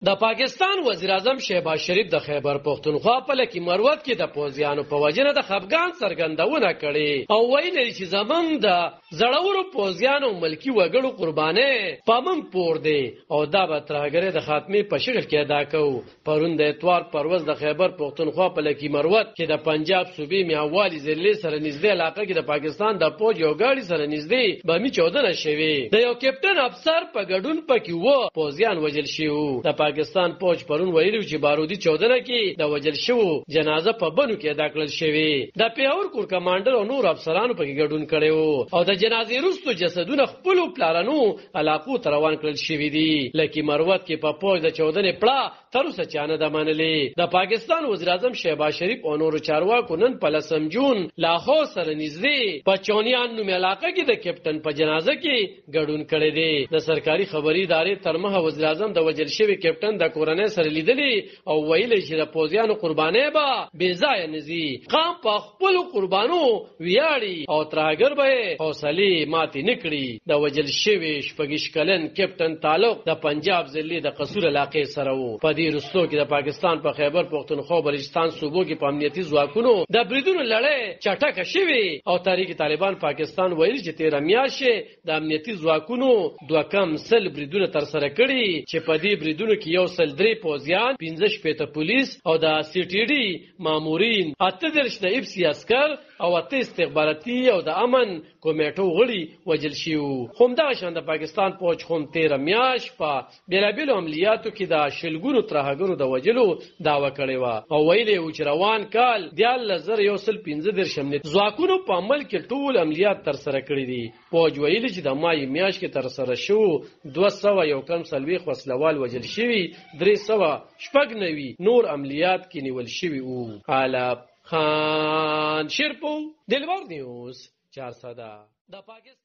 د پاکستان وزیر اعظم شهباز شریف د خیبر پختونخوا په لکه مروت کې د پوځیانو په وجنه د خفګان څرګندونه کړې او ویل چې زمونږ د زړورو پوځیانو ملکی وګړو قربانې پامن پور دی او دا به ترهګرې د خاتمه په شکل کې ادا کوو. پرون د اتوار پروز د خیبر پختونخوا په لکه مروت کې د پنجاب صوبې میاوالی ضلع سره نږدې علاقه کې د پاکستان د پوج یو ګاډي سره نږدې بمي چودنه شوې. د یو کپټن افسر په ګډون پکې و پوځیان وژل شوی. د پاکستان پوج پرون ویلو چې بارودی چودنه کې د وژل شوی جنازه په بنو کې ادا کړل شوې. د پیاور کور کمانډر او نور افسرانو پکې ګډون کړو او د جنازې وروسته جسدونه خپل پلانونو علاقو ته روان کړل شوی دي. لکه مروت کې په پوج د چودنې پړه تر اوسه چانه د منلې. د پاکستان وزیر اعظم شهباز شریف او نور چارواکو نن په لسم جون لاهور سره نږدې په چونیان نومي علاقه کې د کپټن په جنازه کې ګډون کړی دی. د سرکاري خبري ادارې ترمه وزیر اعظم د وژل شوی کپټن د کورنۍ سره لیدلی او ویلي چې د پوځیانو قربانۍ به بې ځایه نه ځي. قام په خپلو قربانو ویاړي او ترهګر به حوصلې ماتې نه کړي. د وژل شوی شپږ کلن کپټن تعلق د پنجاب ضلع د قصور علاقې سره و. په دې وروستو کې د پاکستان په خیبر پختونخوا او بلوچستان صوبو کې په امنیتي ځواکونو د بریدونو لړۍ چټکه شوې او تحریک طالبان پاکستان ویل چې 13 میاشتې د امنیتي ځواکونو 200 بریدونه تر سره کړي چې په دې بریدونو کې 103 پوځیان 15 پولیس او د سی ټي ډي مامورین 38 اف سی عسكر او 8 استخباراتي او د امن کمیټو غړي وژل شوي. همدا شان د پاکستان پوج هم 13 میاشت په بیلابیلو عملیاتو کې د شلګونو ترهګرو د وژلو داوا کړې و او ویلي و چې روان کال د 1115 شمنې ځواکونو په عمل کې ټول عملیات تر سره کړی دي. پوج ویلي چې د مای میاشت کې تر سره شو 200 یو کم سلوي وسلوال وژل شوي 390 نور عملیات کې نیول شوي وو. عالم خان شیرپو دلور نیوز 400 د پاکستان